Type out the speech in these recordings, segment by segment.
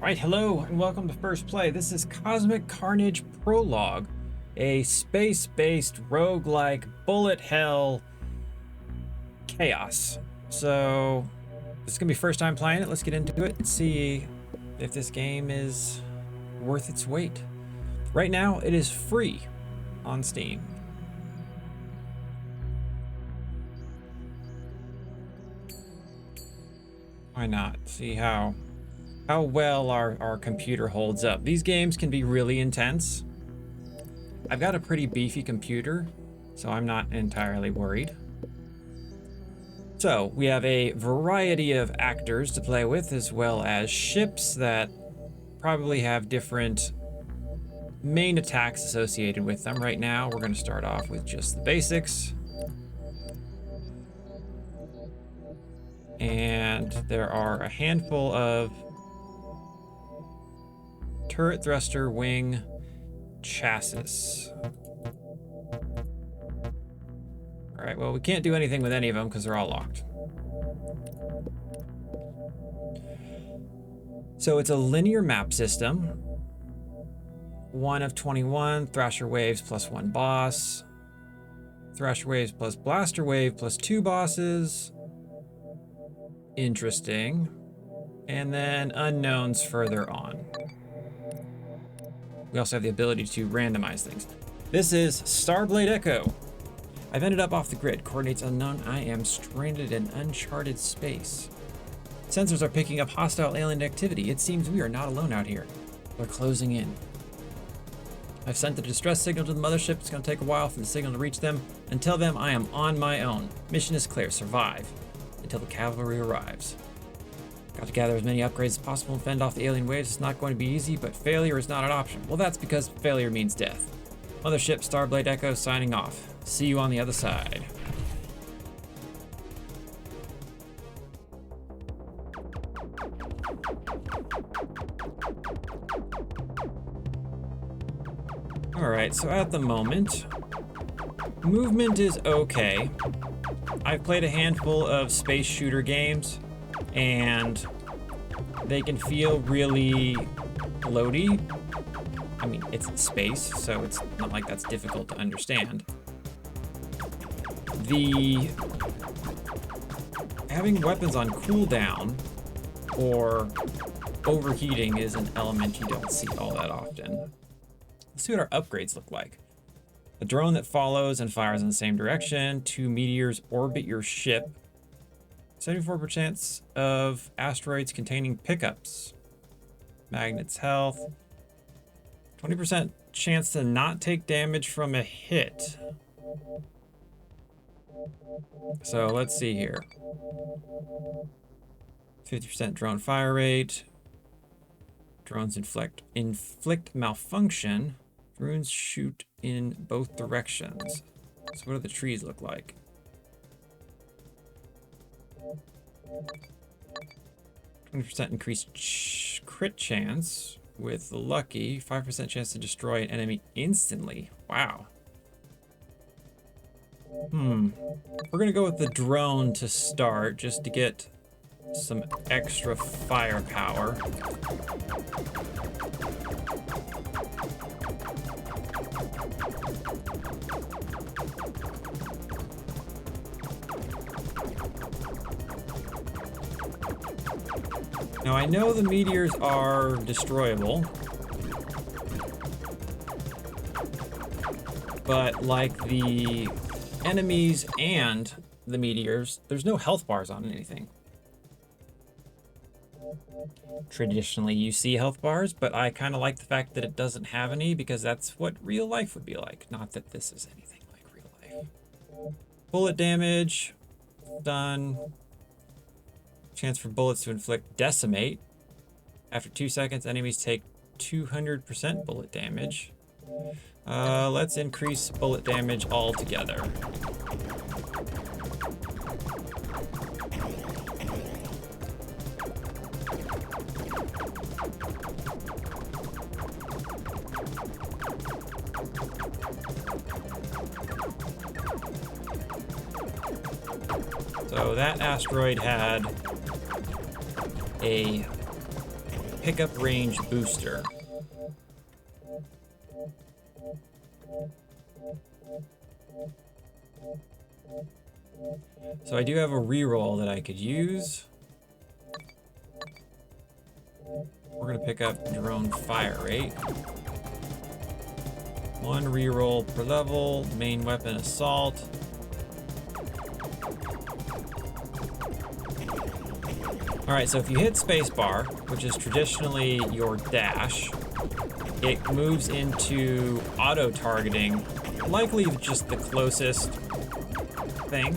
Right, hello and welcome to First Play. This is Cosmic Carnage Prologue, a space-based roguelike bullet hell chaos. So this is gonna be first time playing it. Let's get into it and see if this game is worth its weight. Right now it is free on Steam. Why not? See how well our computer holds up. These games can be really intense. I've got a pretty beefy computer, so I'm not entirely worried. So we have a variety of actors to play with, as well as ships that probably have different main attacks associated with them. Right now, we're going to start off with just the basics. And there are a handful of turret, thruster, wing, chassis. All right, well, we can't do anything with any of them because they're all locked. So it's a linear map system. 1 of 21, Thrasher Waves plus 1 boss. Thrasher Waves plus Blaster Wave plus 2 bosses. Interesting. And then unknowns further on. We also have the ability to randomize things. This is Starblade Echo. I've ended up off the grid. Coordinates unknown. I am stranded in uncharted space. Sensors are picking up hostile alien activity. It seems we are not alone out here. They're closing in. I've sent the distress signal to the mothership. It's going to take a while for the signal to reach them. Until then, I am on my own. Mission is clear. Survive until the cavalry arrives. Got to gather as many upgrades as possible and fend off the alien waves. It's not going to be easy, but failure is not an option. Well, that's because failure means death. Mothership Starblade Echo signing off. See you on the other side. All right, so at the moment, movement is okay. I've played a handful of space shooter games, and they can feel really floaty. I mean, it's space, so it's not like that's difficult to understand. Having weapons on cooldown or overheating is an element you don't see all that often. Let's see what our upgrades look like. A drone that follows and fires in the same direction. 2 meteors orbit your ship. 74% chance of asteroids containing pickups. Magnets health. 20% chance to not take damage from a hit. So let's see here. 50% drone fire rate. Drones inflict malfunction. Drones shoot in both directions. So what do the trees look like? 20% increased crit chance with the lucky. 5% chance to destroy an enemy instantly. Wow. We're gonna go with the drone to start, just to get some extra firepower. Now I know the meteors are destroyable, but like the enemies and the meteors, there's no health bars on anything. Traditionally you see health bars, but I kind of like the fact that it doesn't have any, because that's what real life would be like. Not that this is anything like real life. Bullet damage, done. Chance for bullets to inflict decimate. After 2 seconds, enemies take 200% bullet damage. Let's increase bullet damage altogether. So that asteroid had a pickup range booster. So I do have a reroll that I could use. We're gonna pick up drone fire rate. 1 reroll per level, main weapon assault. All right, so if you hit spacebar, which is traditionally your dash, it moves into auto-targeting, likely just the closest thing.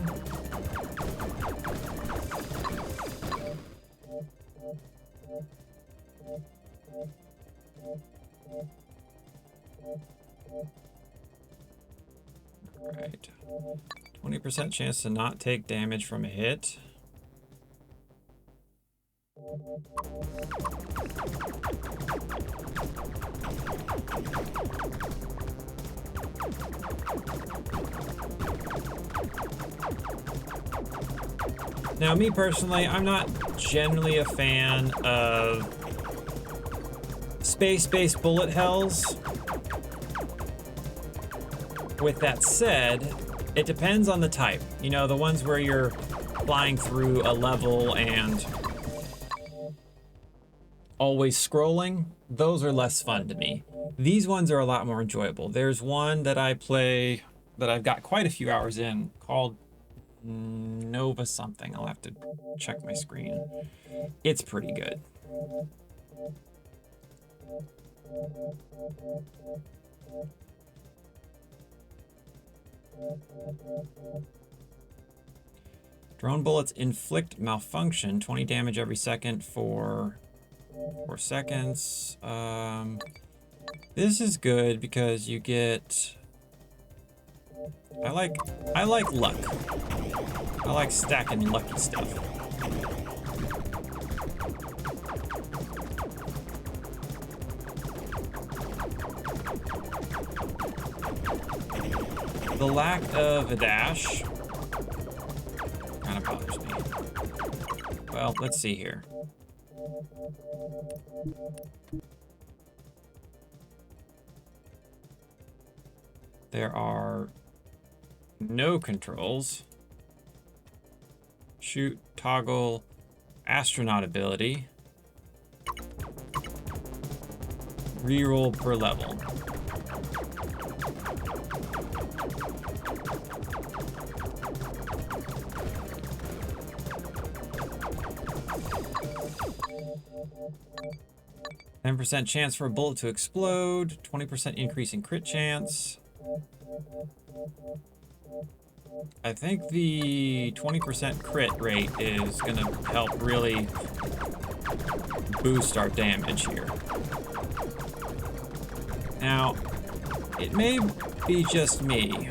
All right, 20% chance to not take damage from a hit. Now, me personally, I'm not generally a fan of space-based bullet hells. With that said, it depends on the type. You know, the ones where you're flying through a level and always scrolling, those are less fun to me. These ones are a lot more enjoyable. There's one that I play that I've got quite a few hours in called Nova something. I'll have to check my screen. It's pretty good. Drone bullets inflict malfunction, 20 damage every second for 4 seconds. This is good because you get... I like luck. I like stacking lucky stuff. The lack of a dash kind of bothers me. Well, let's see here. There are no controls. Shoot, toggle, astronaut ability. Reroll per level. %10 chance for a bullet to explode, 20% increase in crit chance. I think the 20% crit rate is gonna help really boost our damage here. Now, it may be just me.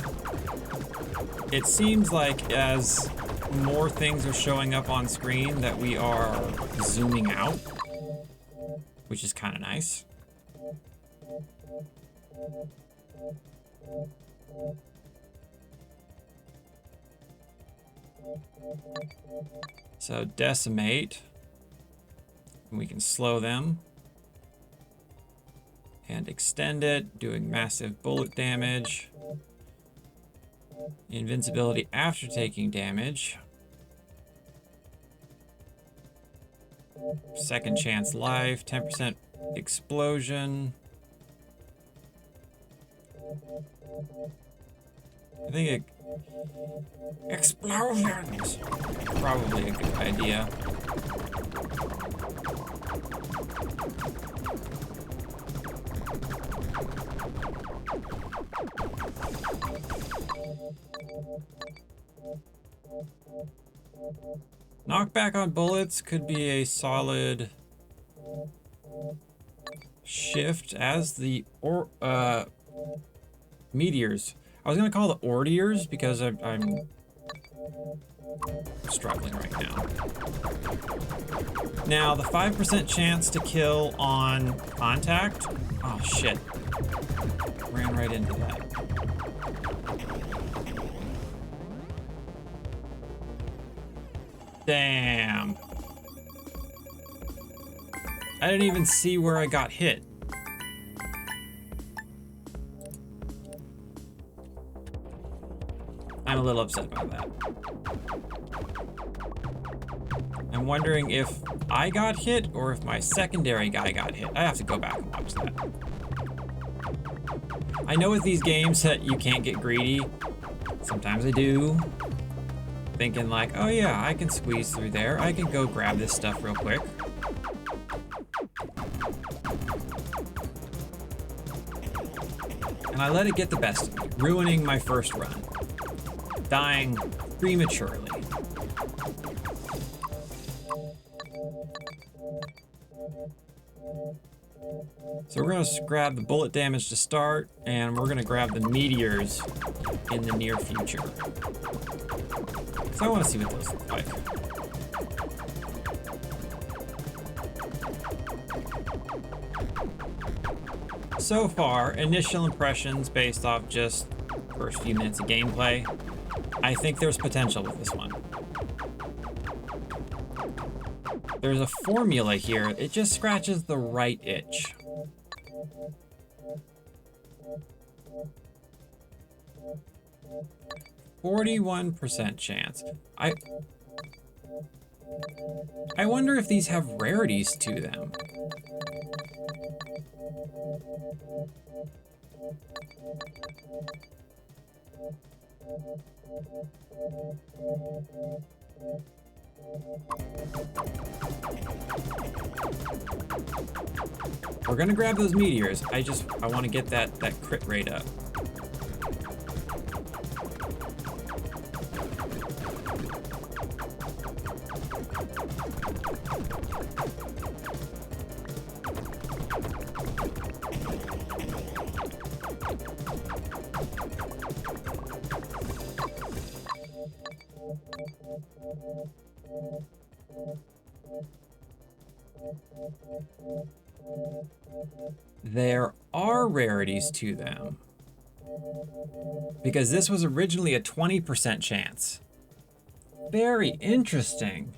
It seems like as more things are showing up on screen that we are zooming out, which is kind of nice. So decimate, we can slow them and extend it, doing massive bullet damage. Invincibility after taking damage. Second chance life, 10% explosion. I think explosions probably a good idea. Knockback on bullets could be a solid shift as the meteors. I was gonna call the ortiers because I'm struggling right now. Now the 5% chance to kill on contact. Oh shit! Ran right into that. Damn. I didn't even see where I got hit. I'm a little upset about that. I'm wondering if I got hit or if my secondary guy got hit. I have to go back and watch that. I know with these games that you can't get greedy. Sometimes I do. Thinking like, oh yeah, I can squeeze through there. I can go grab this stuff real quick. And I let it get the best of me, ruining my first run. Dying prematurely. So we're gonna grab the bullet damage to start, and we're gonna grab the meteors in the near future. So I wanna see what those look like. So far, initial impressions based off just first few minutes of gameplay, I think there's potential with this one. There's a formula here, it just scratches the right itch. %41 chance. I wonder if these have rarities to them. We're gonna grab those meteors. I want to get that crit rate up. There are rarities to them, because this was originally a 20% chance. Very interesting.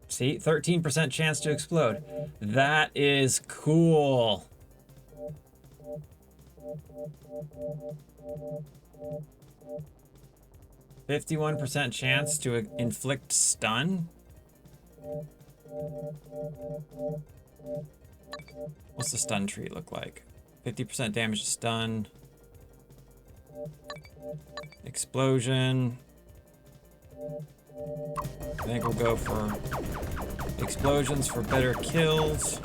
See, 13% chance to explode. That is cool. %51 chance to inflict stun. What's the stun tree look like? 50% damage to stun. Explosion. I think we'll go for explosions for better kills.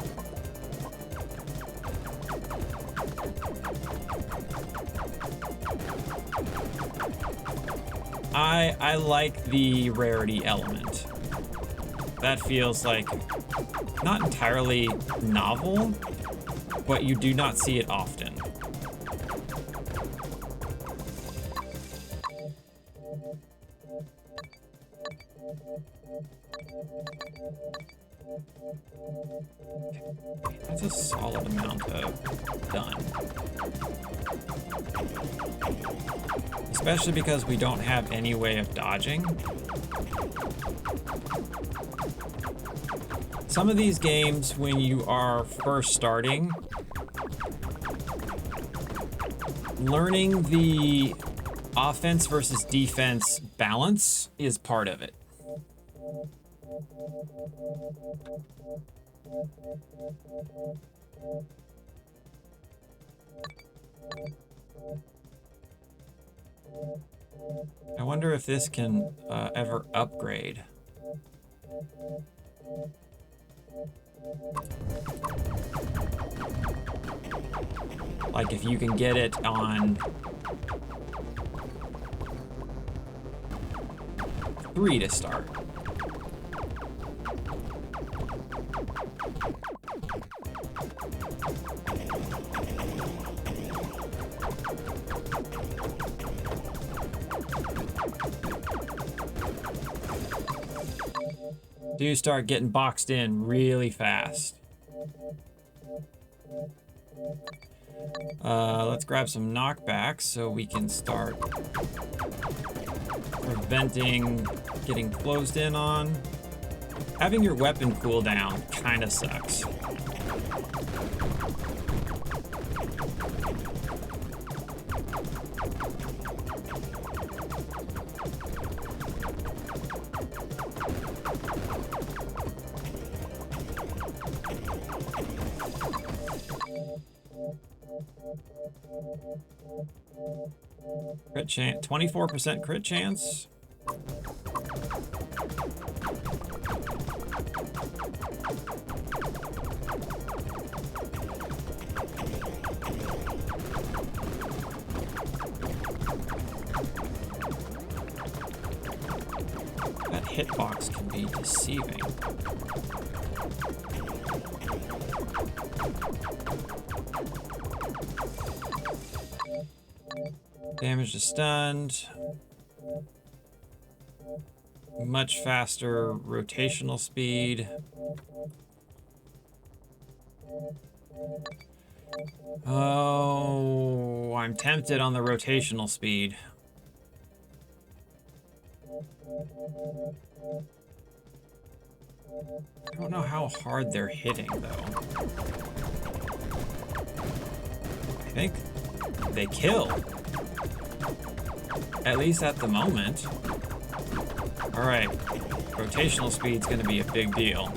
I like the rarity element. That feels like not entirely novel, but you do not see it often. That's a solid amount of done. Especially because we don't have any way of dodging. Some of these games, when you are first starting, learning the offense versus defense balance is part of it. I wonder if this can ever upgrade. Like if you can get it on 3 to start. Do start getting boxed in really fast. Let's grab some knockbacks so we can start preventing getting closed in on. Having your weapon cooldown kind of sucks. Crit chance, 24% crit chance. That hitbox can be deceiving. Damage to stunned. Much faster rotational speed. Oh, I'm tempted on the rotational speed. I don't know how hard they're hitting, though. I think they kill. At least at the moment. All right, rotational speed's gonna be a big deal.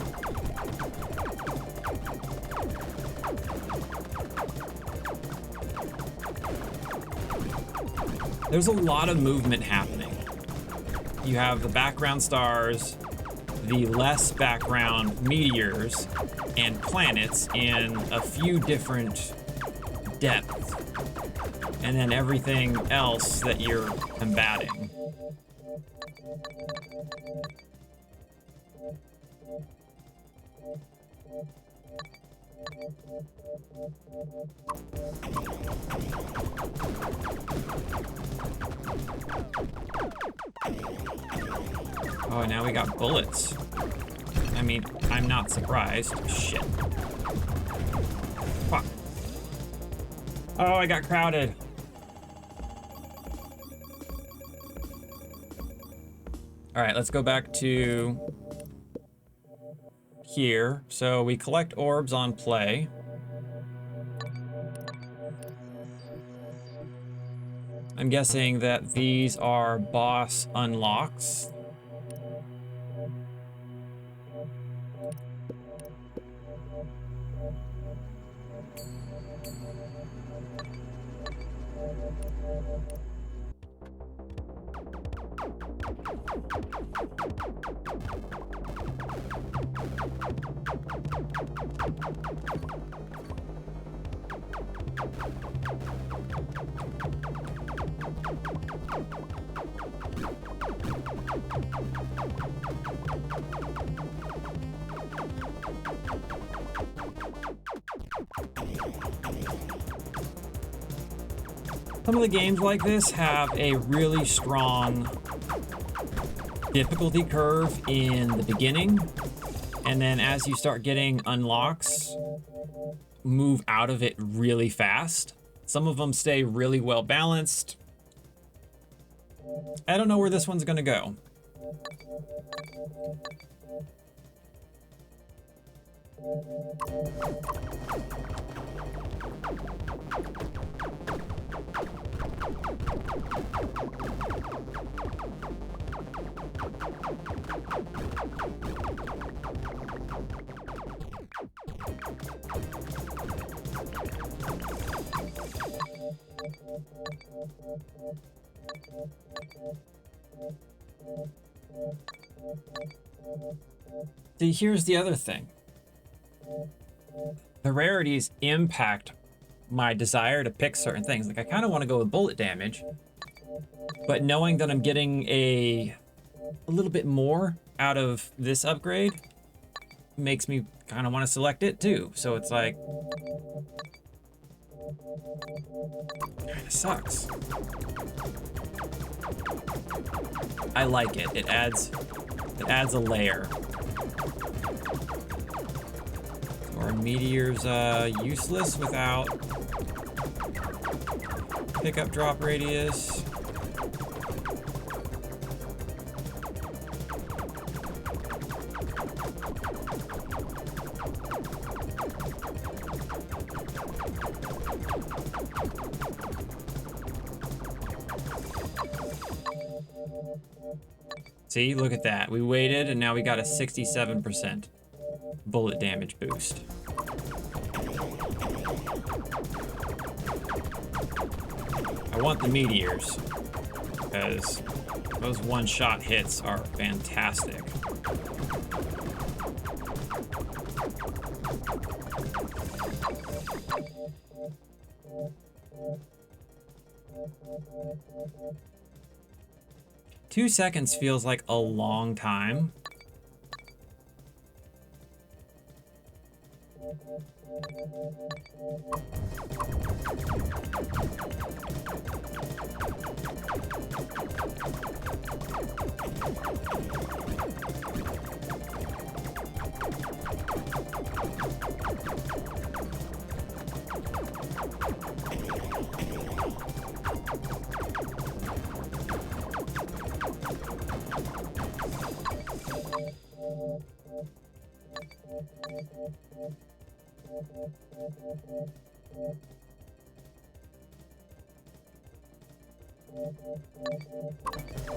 There's a lot of movement happening. You have the background stars, the less background meteors, and planets in a few different depths. And then everything else that you're combating. Oh, now we got bullets. I mean, I'm not surprised. Shit. Fuck. Oh, I got crowded. All right, let's go back to here. So we collect orbs on play. I'm guessing that these are boss unlocks. Some of the games like this have a really strong difficulty curve in the beginning, and then as you start getting unlocks, move out of it really fast. Some of them stay really well balanced. I don't know where this one's gonna go. See, here's the other thing. The rarities impact my desire to pick certain things. Like, I kind of want to go with bullet damage, but knowing that I'm getting a little bit more out of this upgrade makes me kind of want to select it too. So it's like, kind of sucks. I like it. It adds a layer. Or meteor's useless without Pickup drop radius. See, look at that. We waited and now we got a 67% bullet damage boost. I want the meteors, because those one-shot hits are fantastic. Two seconds feels like a long time.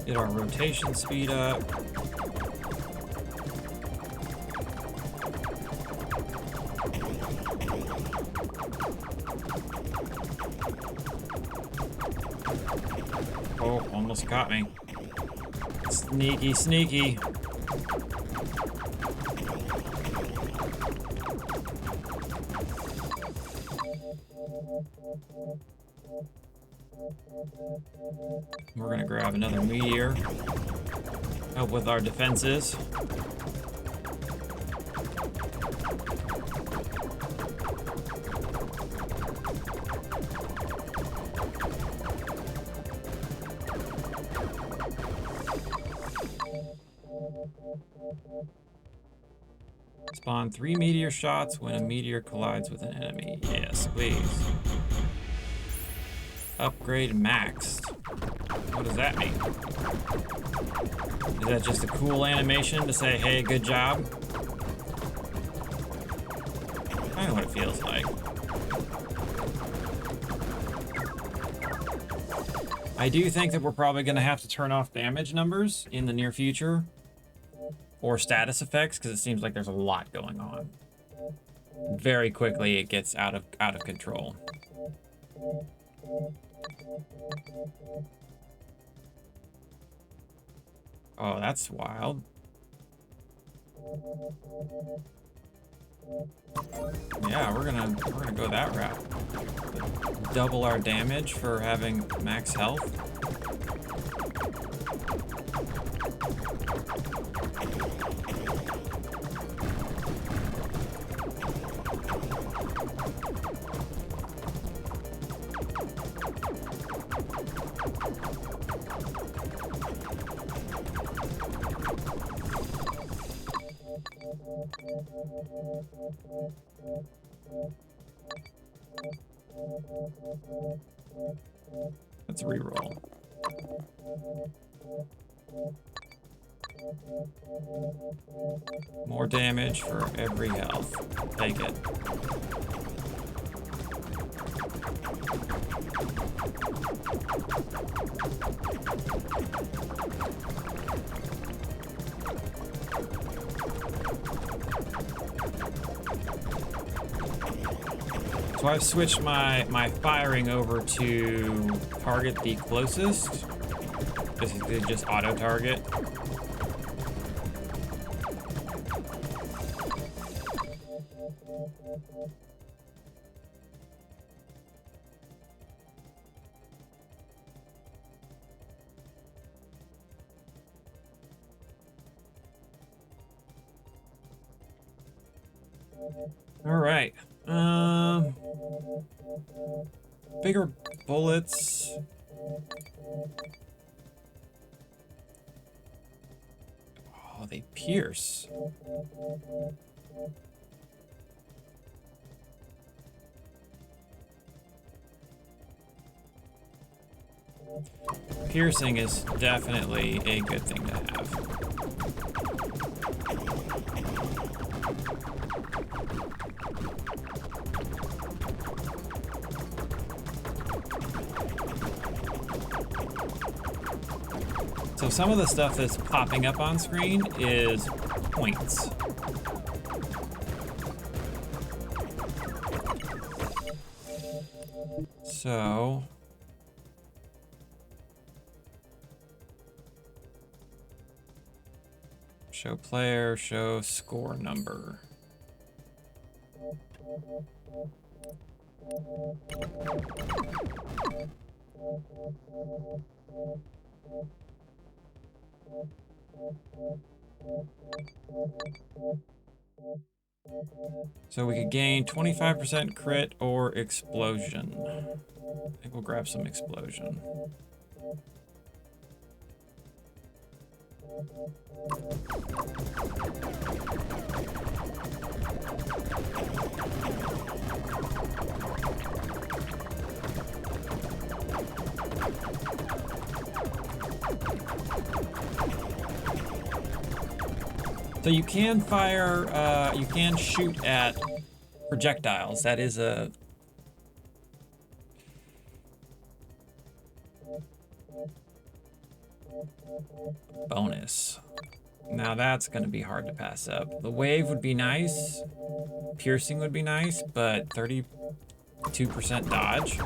Get our rotation speed up. Oh, almost caught me. Sneaky, sneaky. We're gonna grab another meteor. Help with our defenses. Spawn 3 meteor shots when a meteor collides with an enemy. Yes, please. Upgrade maxed. What does that mean? Is that just a cool animation to say, hey, good job? Kind of what it feels like. I do think that we're probably going to have to turn off damage numbers in the near future. Or status effects, because it seems like there's a lot going on. Very quickly, it gets out of control. Oh, that's wild. Yeah, we're gonna go that route. Double our damage for having max health. Let's reroll. More damage for every health. Take it. So I've switched my firing over to target the closest. Basically just auto target. All right. Bigger bullets. Oh, they pierce. Piercing is definitely a good thing to have. So some of the stuff that's popping up on screen is points. So show player, show score number. So we could gain 25% crit or explosion. I think we'll grab some explosion. So you can fire, you can shoot at projectiles. That is a bonus. Now that's going to be hard to pass up. The wave would be nice. Piercing would be nice, but 32% dodge.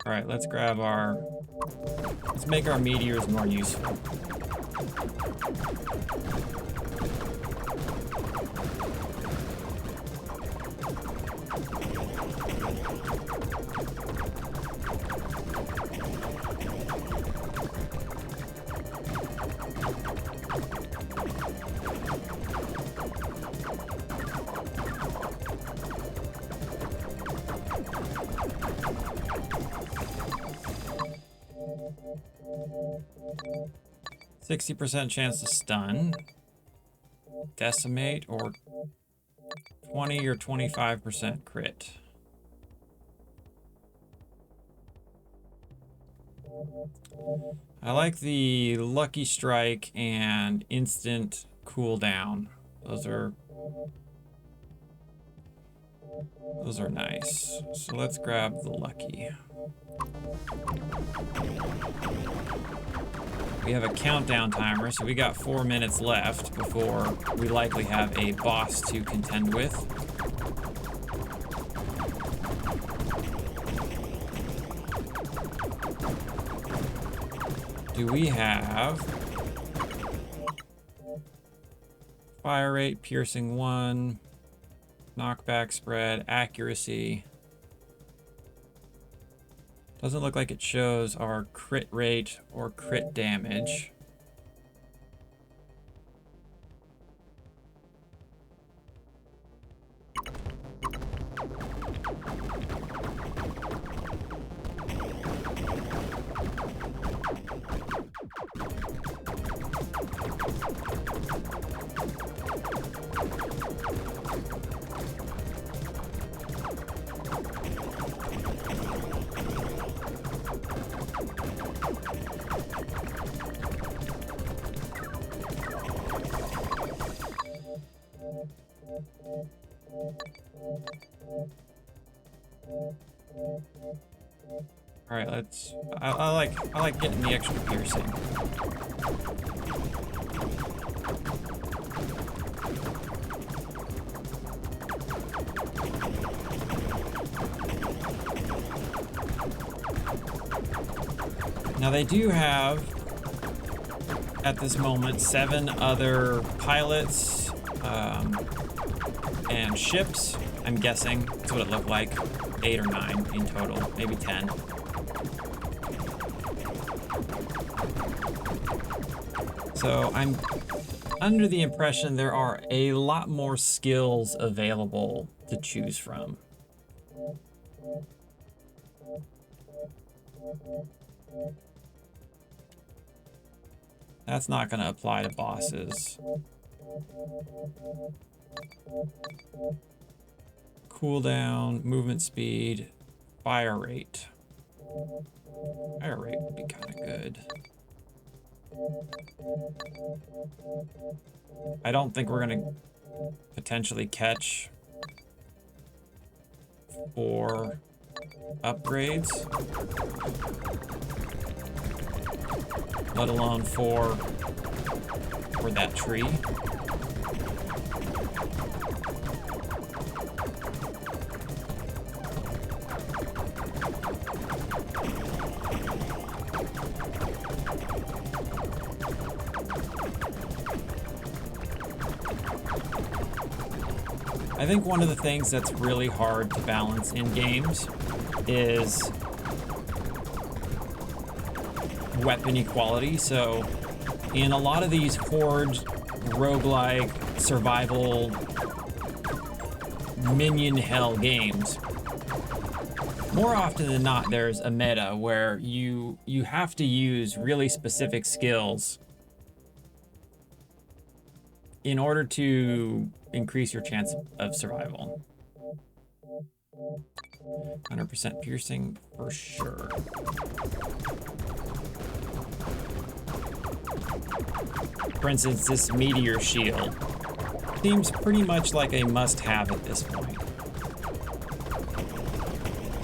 All right, let's make our meteors more useful. %60 chance to stun, decimate, or 20 or 25% crit. I like the Lucky Strike and instant cooldown. Those are nice. So let's grab the Lucky. We have a countdown timer, so we got 4 minutes left before we likely have a boss to contend with. Do we have fire rate, piercing 1, knockback spread, accuracy? Doesn't look like it shows our crit rate or crit damage. All right, let's. I like getting the extra piercing. Now they do have, at this moment, 7 other pilots And ships, I'm guessing, that's what it looked like. 8 or 9 in total, maybe 10. So I'm under the impression there are a lot more skills available to choose from. That's not going to apply to bosses. Cooldown, movement speed, fire rate. Fire rate would be kind of good. I don't think we're going to potentially catch 4 upgrades, let alone 4 for that tree. I think one of the things that's really hard to balance in games is weapon equality. So in a lot of these horde, roguelike, survival, minion hell games, more often than not, there's a meta where you have to use really specific skills in order to increase your chance of survival. 100% piercing for sure. For instance, this meteor shield seems pretty much like a must-have at this point.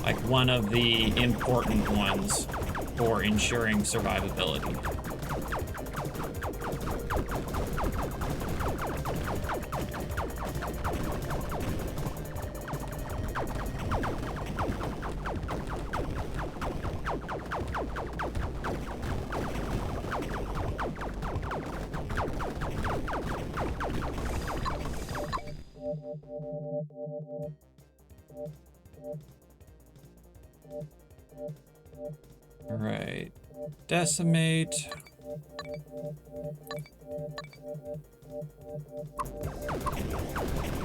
Like one of the important ones for ensuring survivability. All right, decimate.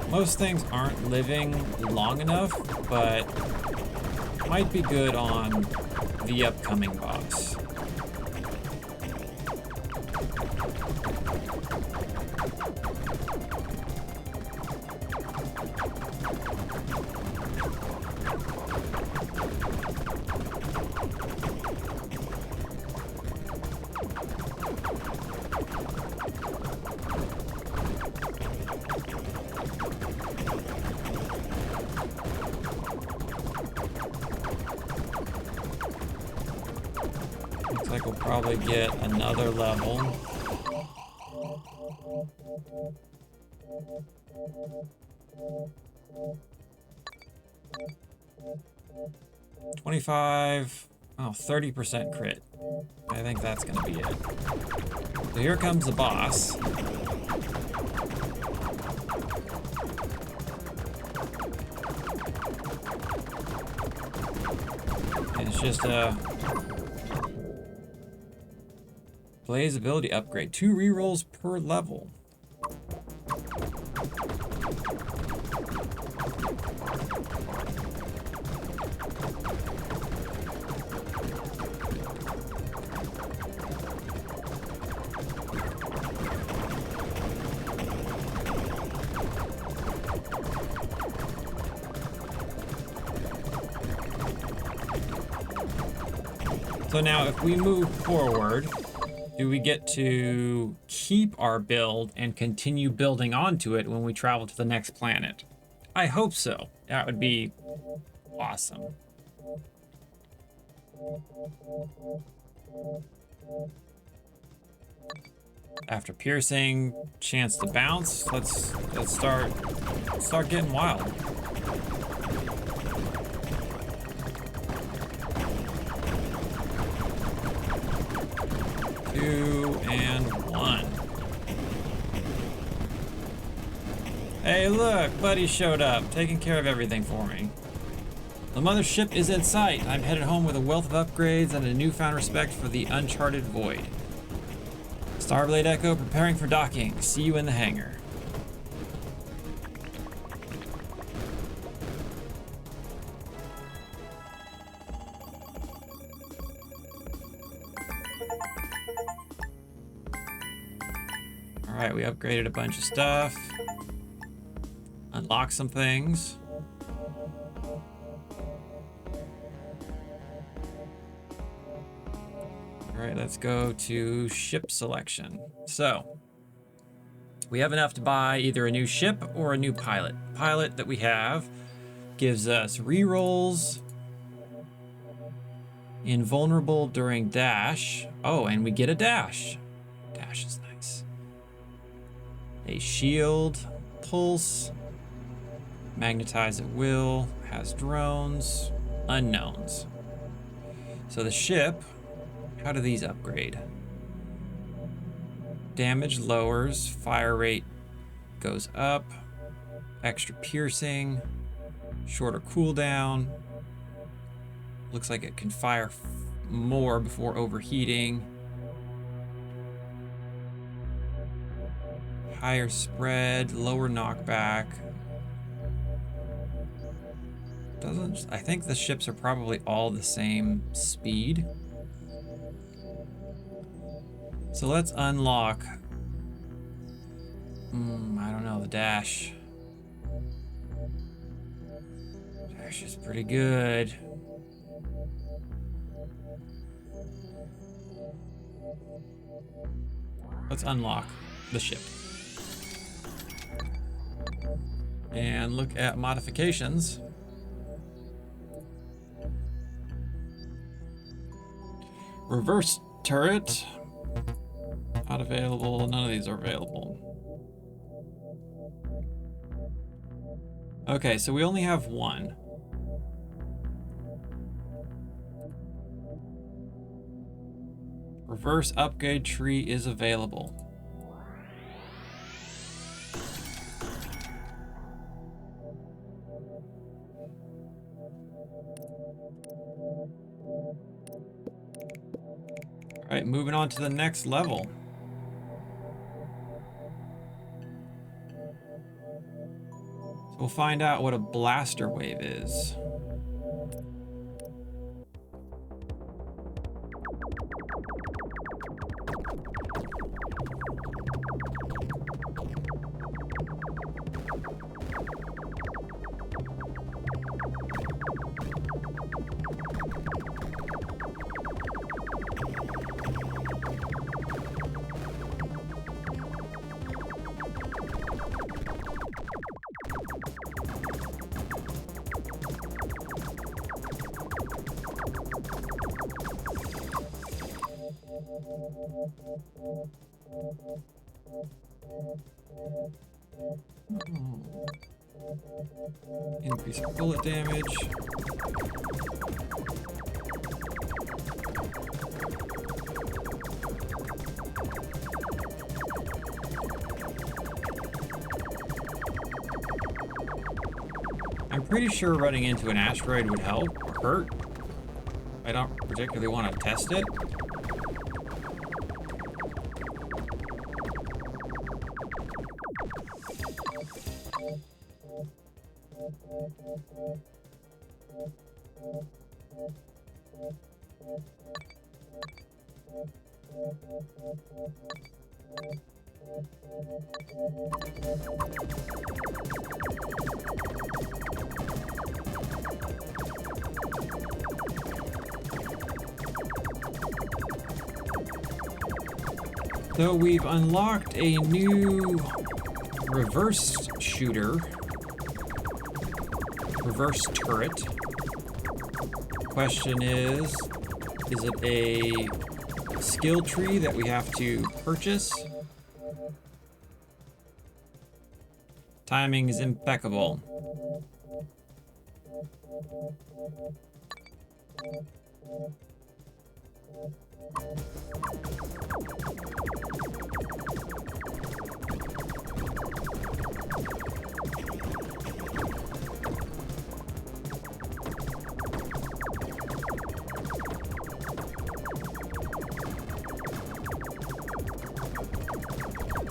Most things aren't living long enough, but might be good on the upcoming boss. Looks like we'll probably get another level. $25, 30% crit. I think that's gonna be it. So here comes the boss. And it's just a Blaze ability upgrade. 2 rerolls per level. So now if we move forward, do we get to keep our build and continue building onto it when we travel to the next planet? I hope so. That would be awesome. After piercing, chance to bounce. Let's start getting wild. Two and one. Hey, Hey, look, Buddy showed up, taking care of everything for me. The mothership is in sight. I'm headed home with a wealth of upgrades and a newfound respect for the uncharted void. Starblade Echo preparing for docking. See you in the hangar. Alright, we upgraded a bunch of stuff. Unlocked some things. Alright, let's go to ship selection. So, we have enough to buy either a new ship or a new pilot. Pilot that we have gives us rerolls, invulnerable during dash. Oh, and we get a dash. Dash is nice. A shield, pulse, magnetize at will, has drones, unknowns. So the ship, how do these upgrade? Damage lowers, fire rate goes up, extra piercing, shorter cooldown. Looks like it can fire more before overheating. Higher spread, lower knockback. I think the ships are probably all the same speed. So let's unlock, I don't know, the dash. Dash is pretty good. Let's unlock the ship. And look at modifications. Reverse turret. Not available. None of these are available. Okay, so we only have one. Reverse upgrade tree is available. All right, moving on to the next level. So we'll find out what a blaster wave is. Increase bullet damage. I'm pretty sure running into an asteroid would help or hurt. I don't particularly want to test it. So we've unlocked a new reverse shooter, reverse turret. Question is it a skill tree that we have to purchase? Timing is impeccable.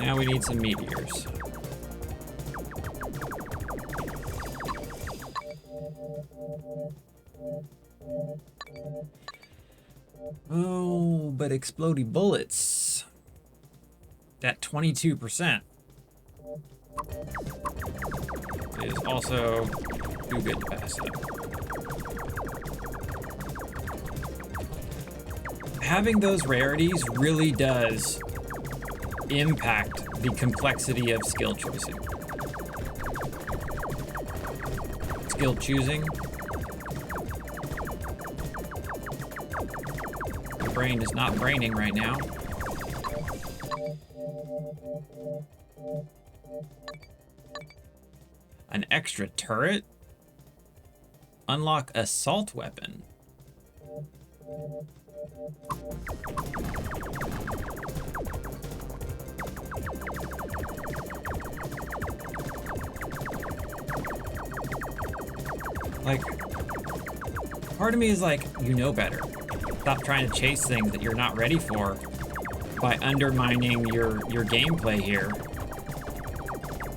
Now we need some meteors. Oh, but explodey bullets. At 22%. Is also too good to pass up. Having those rarities really does impact the complexity of skill choosing. Skill choosing. My brain is not braining right now. An extra turret? Unlock assault weapon. Like, part of me is like, you know better. Stop trying to chase things that you're not ready for by undermining your gameplay here.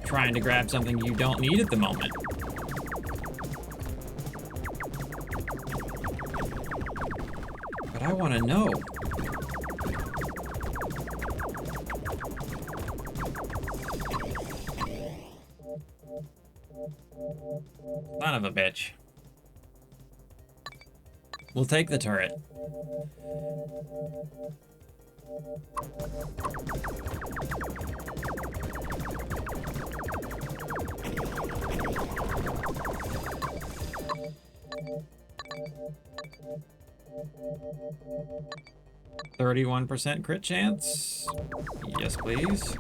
Trying to grab something you don't need at the moment. But I want to know. Son of a bitch. We'll take the turret. %, crit chance. Yes, please.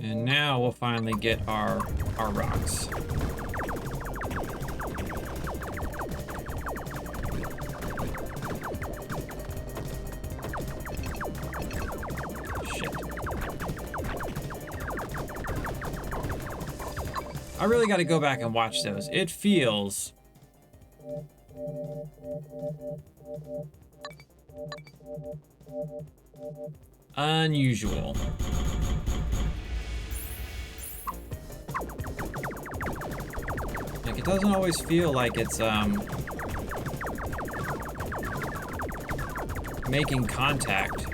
And now we'll finally get our rocks. I really got to go back and watch those. It feels unusual. Like, it doesn't always feel like it's making contact.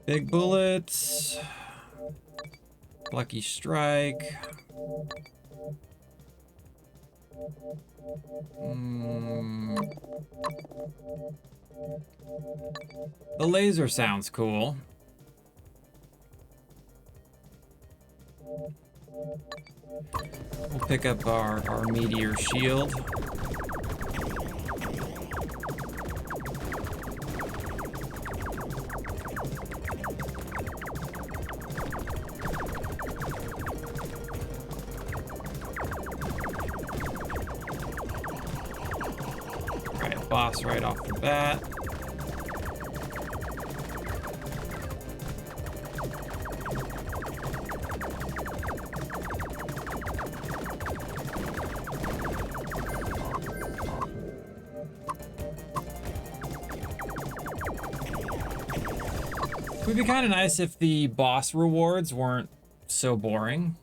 Big bullets. Lucky strike. The laser sounds cool. We'll pick up our meteor shield. Boss right off the bat. It would be kind of nice if the boss rewards weren't so boring.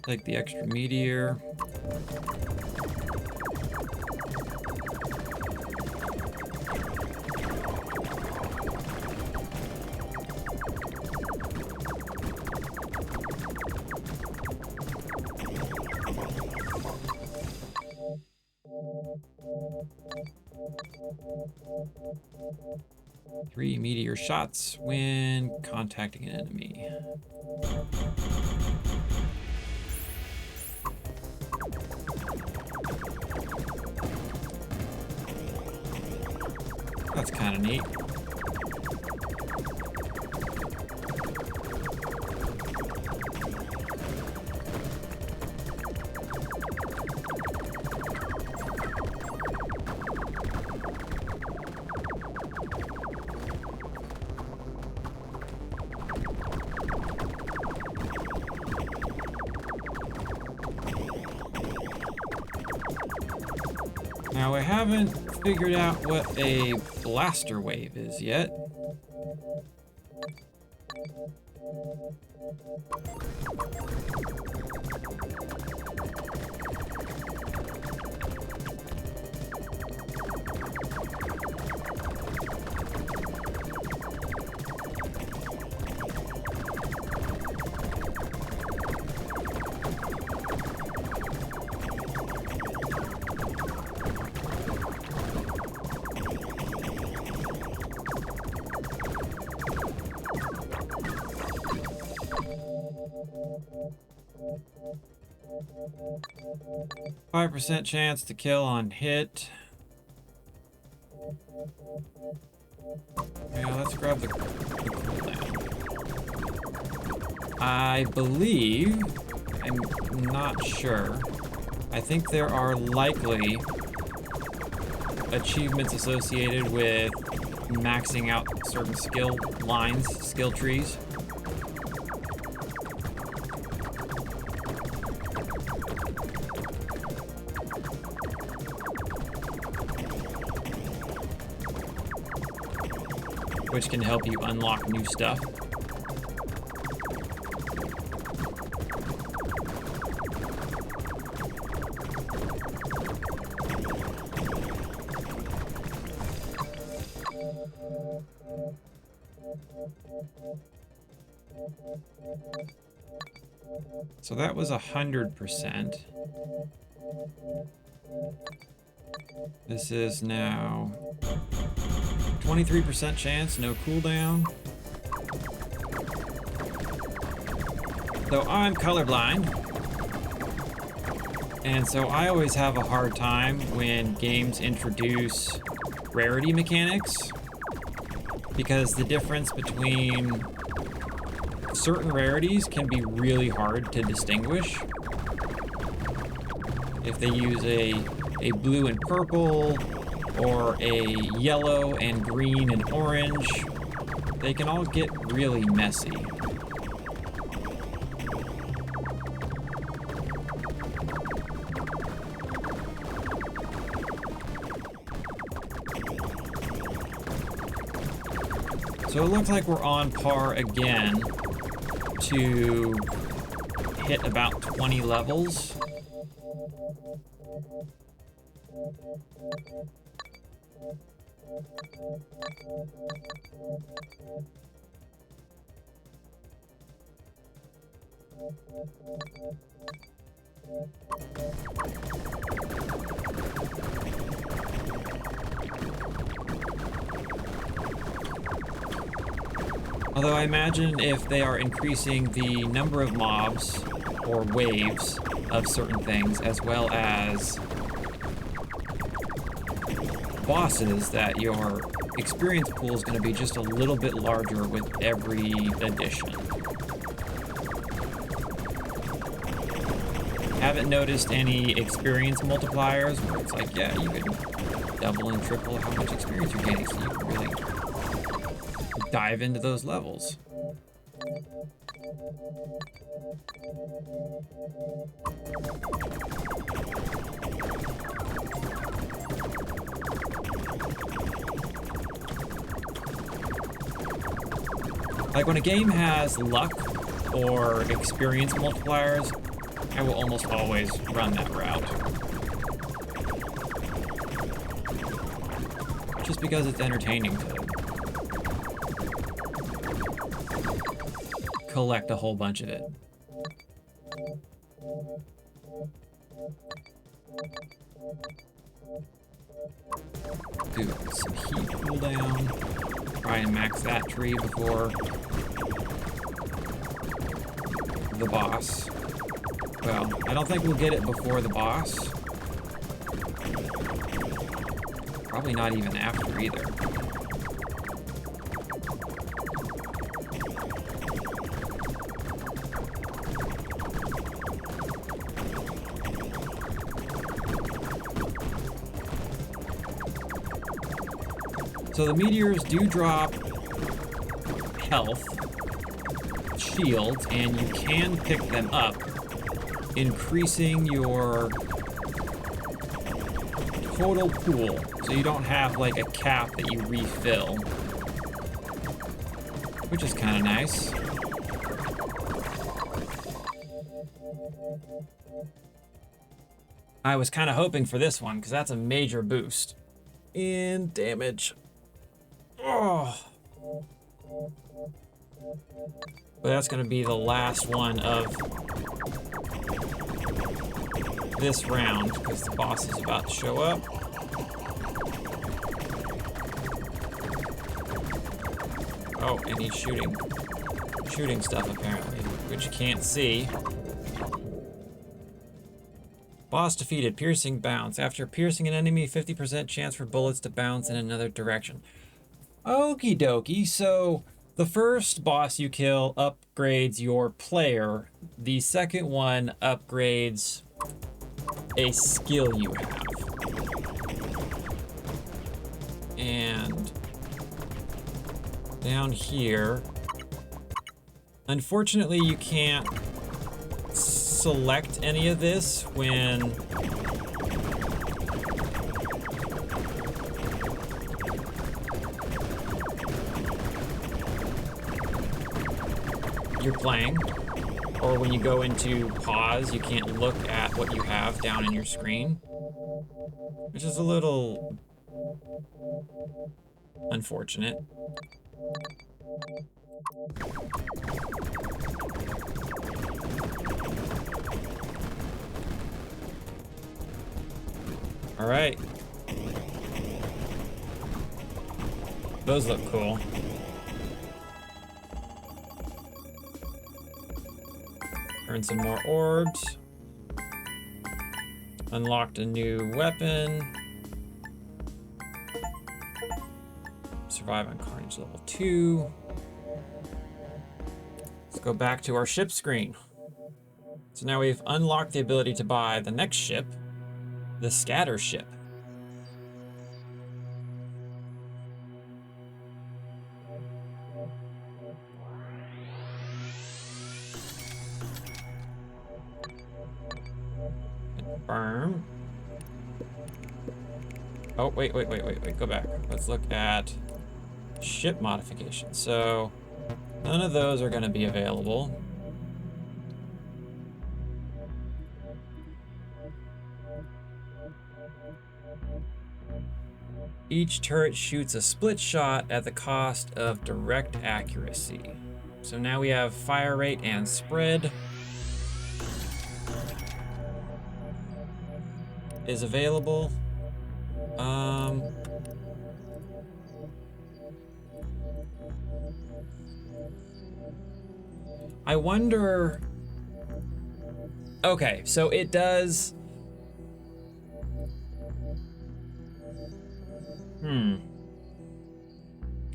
Take the extra meteor. Three meteor shots when contacting an enemy. That's kind of neat. Now, I haven't figured out what a blaster wave is yet. 5% chance to kill on hit. Yeah, let's grab the cooldown. I believe, I'm not sure, I think there are likely achievements associated with maxing out certain skill lines, skill trees. Which can help you unlock new stuff. So that was 100%. This is now 23% chance, no cooldown. Though I'm colorblind, and so I always have a hard time when games introduce rarity mechanics, because the difference between certain rarities can be really hard to distinguish. If they use a blue and purple, or a yellow and green and orange, they can all get really messy. So it looks like we're on par again to hit about 20 levels. Although I imagine if they are increasing the number of mobs or waves of certain things, as well as bosses, that your experience pool is going to be just a little bit larger with every addition. Haven't noticed any experience multipliers where it's like, yeah, you can double and triple how much experience you're getting, so you can really dive into those levels. Like when a game has luck or experience multipliers, I will almost always run that route. Just because it's entertaining to collect a whole bunch of it. Do some heat cooldown. Try and max that tree before the boss. Well, I don't think we'll get it before the boss. Probably not even after either. So the meteors do drop health, shields, and you can pick them up, increasing your total pool. So you don't have like a cap that you refill, which is kind of nice. I was kind of hoping for this one because that's a major boost in damage. Oh. But that's going to be the last one of this round because the boss is about to show up. Oh, and he's shooting stuff apparently, which you can't see. Boss defeated, piercing bounce. After piercing an enemy, 50% chance for bullets to bounce in another direction. Okie dokie, so the first boss you kill upgrades your player. The second one upgrades a skill you have. And down here, unfortunately you can't select any of this when you're playing, or when you go into pause, you can't look at what you have down in your screen, which is a little unfortunate. All right. Those look cool. Earn some more orbs. Unlocked a new weapon. Survive on Carnage level 2. Let's go back to our ship screen. So now we've unlocked the ability to buy the next ship, the scatter ship. Confirm. Oh, wait, go back. Let's look at ship modification. So none of those are going to be available. Each turret shoots a split shot at the cost of direct accuracy. So now we have fire rate and spread is available. I wonder. Okay, so it does.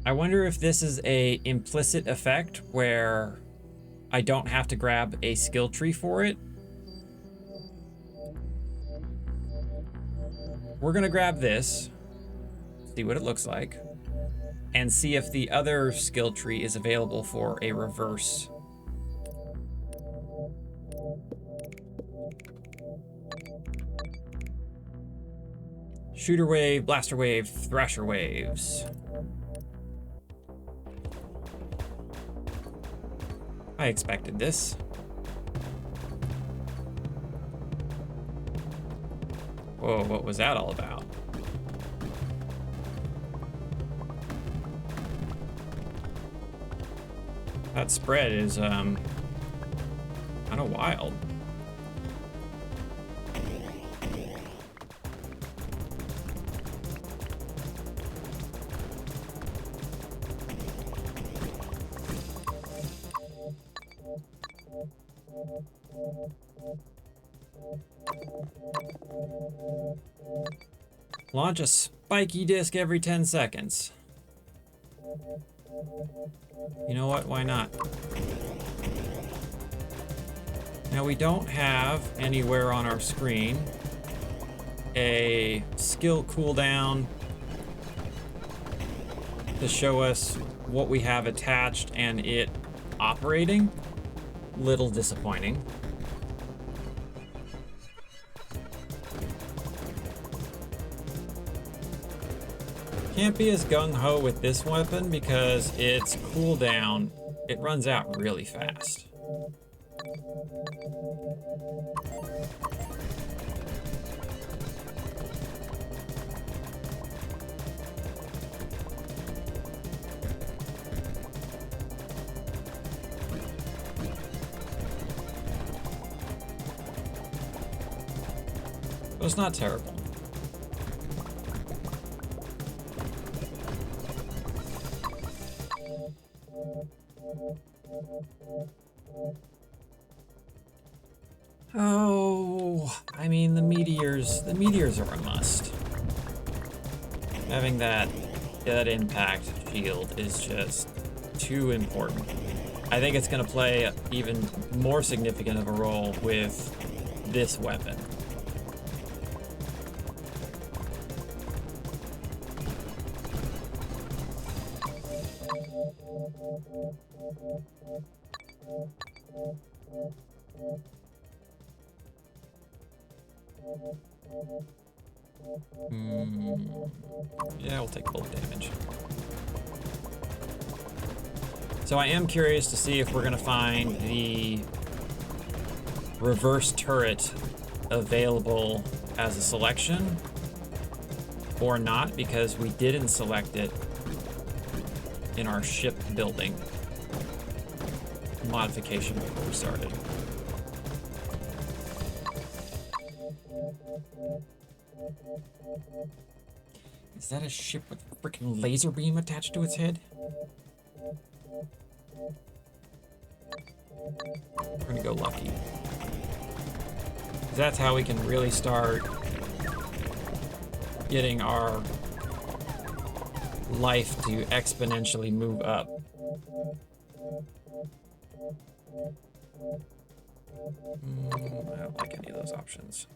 I wonder if this is a implicit effect where I don't have to grab a skill tree for it. We're gonna grab this, see what it looks like, and see if the other skill tree is available for a reverse. Shooter wave, blaster wave, thrasher waves. I expected this. Whoa, what was that all about? That spread is kind of wild. Launch a spiky disc every 10 seconds. You know what? Why not? Now we don't have anywhere on our screen a skill cooldown to show us what we have attached and it operating. Little disappointing. Can't be as gung-ho with this weapon because its cooldown, it runs out really fast. But it's not terrible. Oh, I mean, the meteors are a must. Having that impact shield is just too important. I think it's gonna play even more significant of a role with this weapon. Yeah, we'll take bullet damage. So I am curious to see if we're gonna find the reverse turret available as a selection or not, because we didn't select it in our ship building modification before we started. Is that a ship with a freaking laser beam attached to its head? We're gonna go lucky. 'Cause that's how we can really start getting our life to exponentially move up. I don't like any of those options.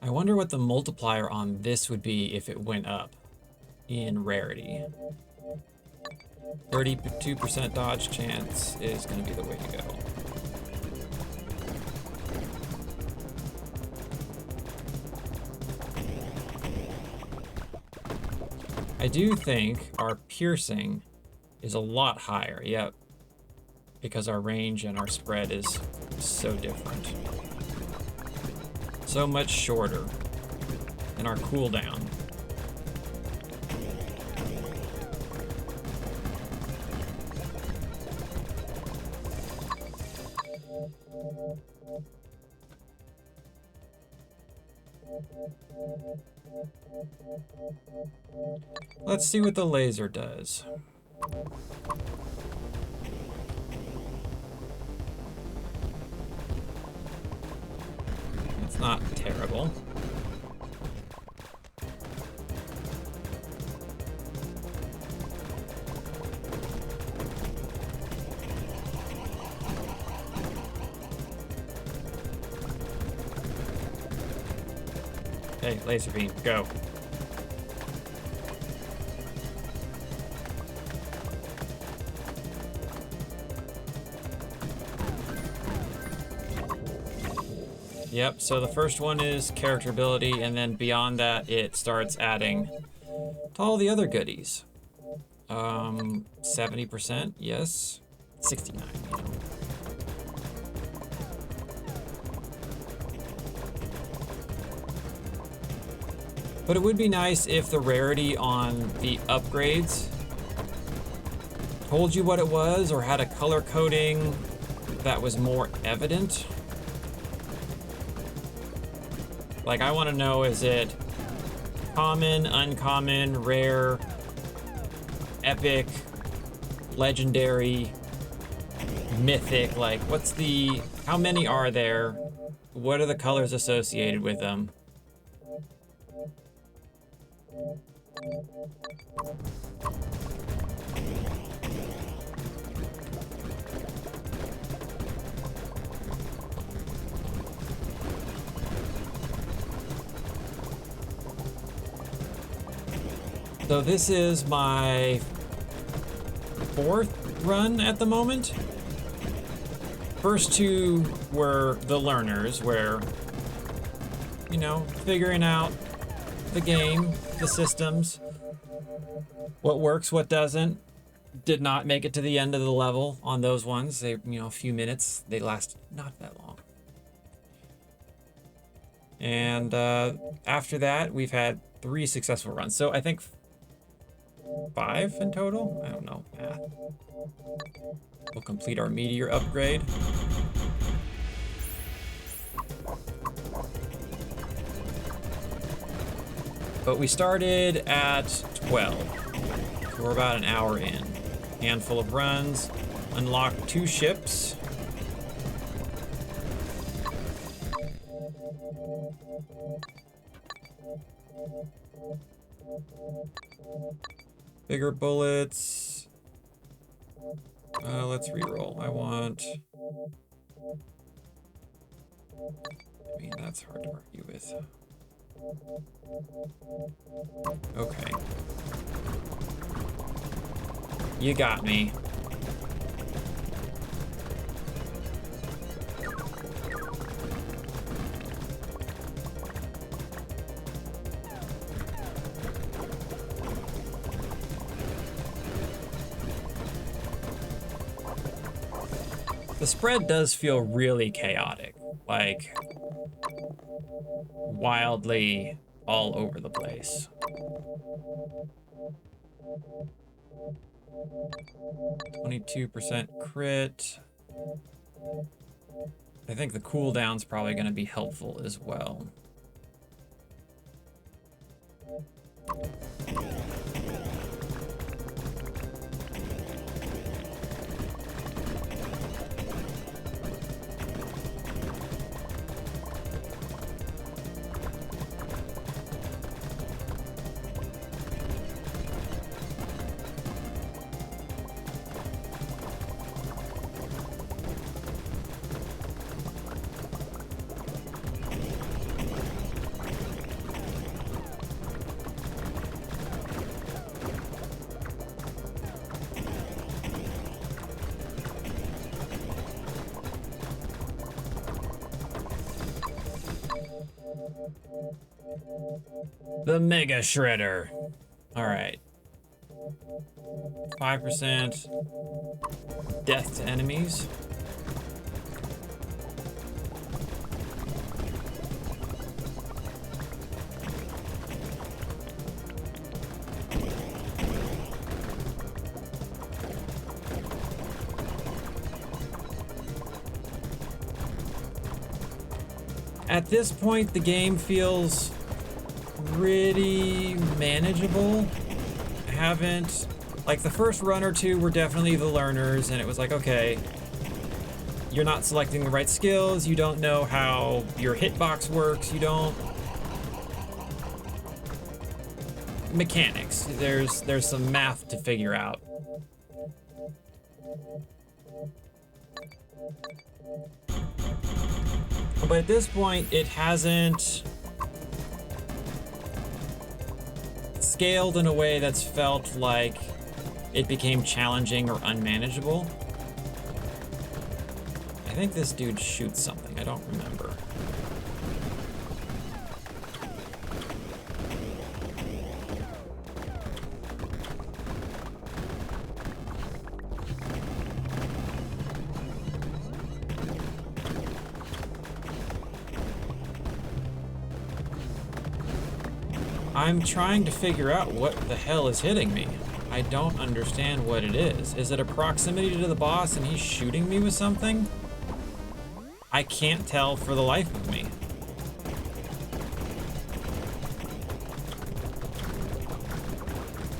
I wonder what the multiplier on this would be if it went up in rarity. 32% dodge chance is going to be the way to go. I do think our piercing is a lot higher, yep, because our range and our spread is so different. So much shorter, and our cooldown. Let's see what the laser does. It's not terrible. Okay, laser beam, go. Yep, so the first one is character ability, and then beyond that, it starts adding to all the other goodies. 70%, yes. 69, you know. But it would be nice if the rarity on the upgrades told you what it was or had a color coding that was more evident. Like, I want to know, is it common, uncommon, rare, epic, legendary, mythic? Like, how many are there? What are the colors associated with them? So this is my 4th run at the moment. First 2 were the learners, where, you know, figuring out the game, the systems, what works, what doesn't. Did not make it to the end of the level on those ones. They, you know, a few minutes. They last not that long. And after that, we've had 3 successful runs. So I think 5 in total? I don't know, math. We'll complete our meteor upgrade. But we started at 12. So we're about an hour in. Handful of runs. Unlocked 2 ships. Bigger bullets. Let's reroll. I mean, that's hard to argue with. Okay. You got me. The spread does feel really chaotic, like wildly all over the place. 22% crit. I think the cooldown's probably going to be helpful as well. The Mega Shredder. All right. 5% death to enemies. At this point, the game feels pretty manageable. I haven't, like, the first run or 2 were definitely the learners, and it was like, okay, you're not selecting the right skills, you don't know how your hitbox works, you don't... Mechanics. There's some math to figure out. But at this point, it hasn't scaled in a way that's felt like it became challenging or unmanageable. I think this dude shoots something. I don't remember. I'm trying to figure out what the hell is hitting me. I don't understand what it is. Is it a proximity to the boss and he's shooting me with something? I can't tell for the life of me.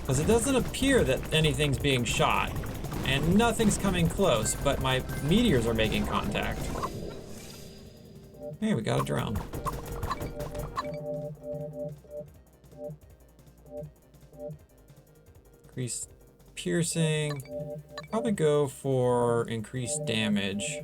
Because it doesn't appear that anything's being shot, and nothing's coming close, but my meteors are making contact. Hey, we got a drone. Increased piercing. Probably go for increased damage.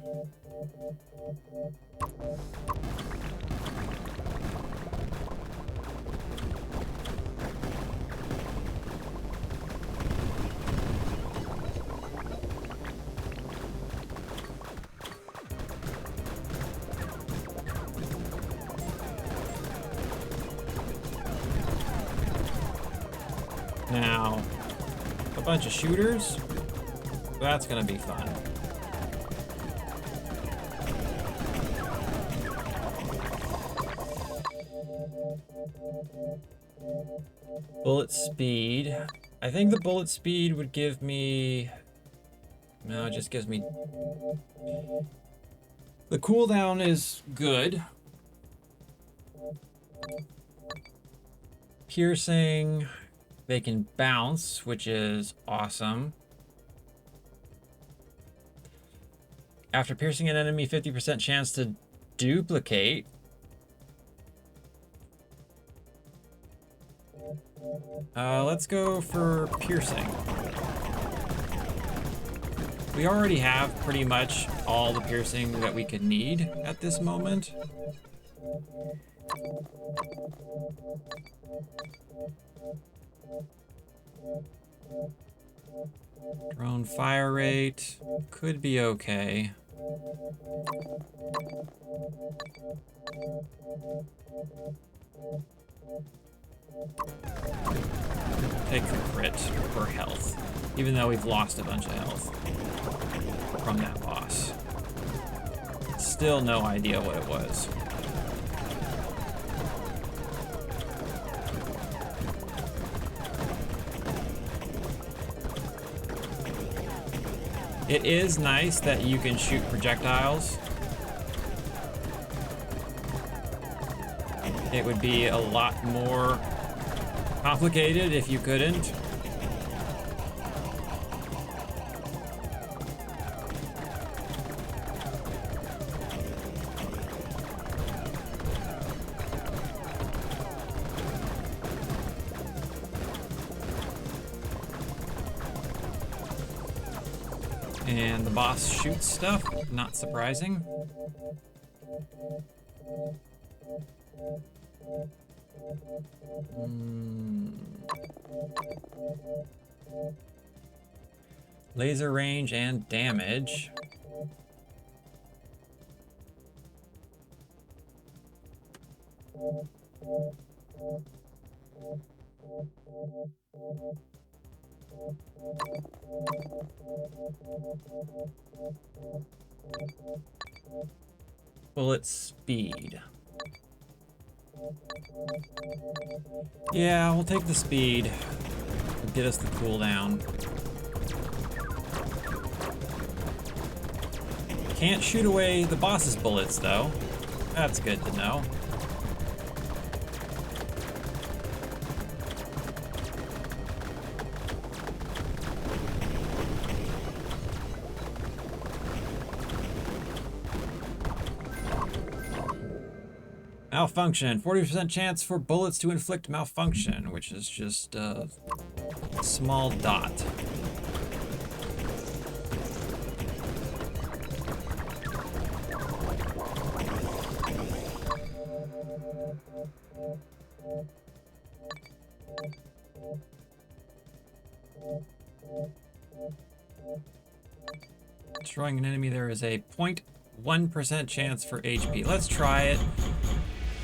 bunch of shooters. That's gonna be fun. Bullet speed. I think the bullet speed would give me... No, it just gives me... The cooldown is good. Piercing, they can bounce, which is awesome. After piercing an enemy, 50% chance to duplicate. Let's go for piercing. We already have pretty much all the piercing that we could need at this moment. Drone fire rate could be okay. Take the crit for health, even though we've lost a bunch of health from that boss. Still no idea what it was. It is nice that you can shoot projectiles. It would be a lot more complicated if you couldn't. And the boss shoots stuff, not surprising. Laser range and damage. Bullet speed. Yeah, we'll take the speed. Get us the cooldown. Can't shoot away the boss's bullets, though. That's good to know. Malfunction. 40% chance for bullets to inflict malfunction, which is just a small dot. Destroying an enemy, there is a 0.1% chance for HP. Let's try it.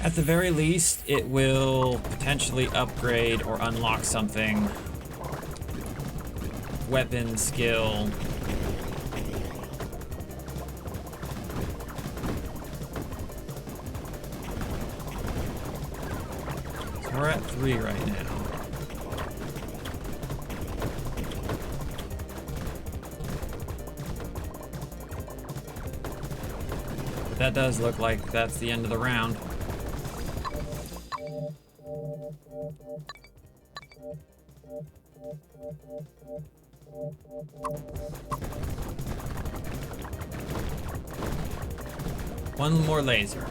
At the very least, it will potentially upgrade or unlock something. Weapon skill. So we're at 3 right now. But that does look like that's the end of the round. One more laser.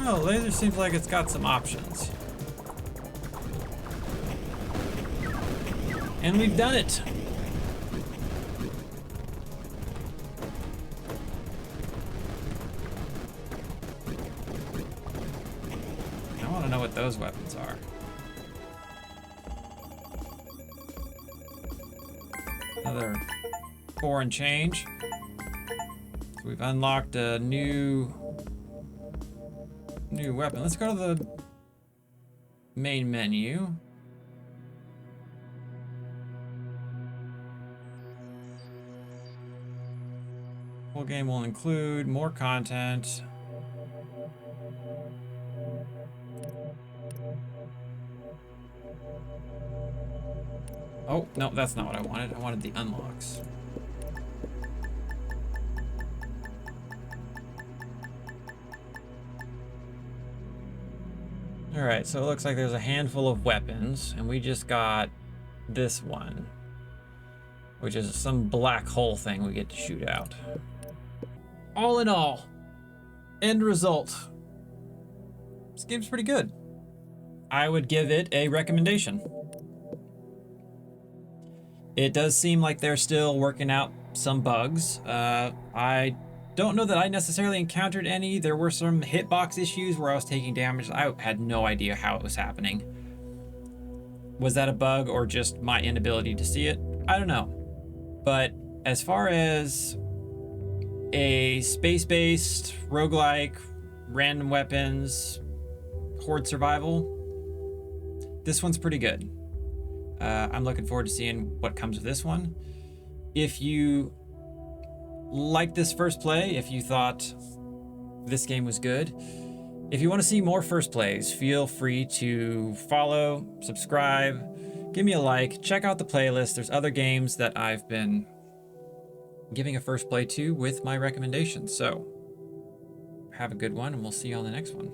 Oh, laser seems like it's got some options. And we've done it. I want to know what those weapons are. Another 4 and change. So we've unlocked a new weapon. Let's go to the main menu. Full game will include more content. Oh, no, that's not what I wanted. I wanted the unlocks. All right, so it looks like there's a handful of weapons, and we just got this one, which is some black hole thing we get to shoot out. All in all, end result, this game's pretty good. I would give it a recommendation. It does seem like they're still working out some bugs. I don't know that I necessarily encountered any. There were some hitbox issues where I was taking damage. I had no idea how it was happening. Was that a bug or just my inability to see it? I don't know. But as far as a space-based, roguelike, random weapons, horde survival, this one's pretty good. I'm looking forward to seeing what comes of this one. If you like this first play, if you thought this game was good, if you want to see more first plays, feel free to follow, subscribe, give me a like, check out the playlist. There's other games that I've been giving a first play to with my recommendations. So have a good one, and we'll see you on the next one.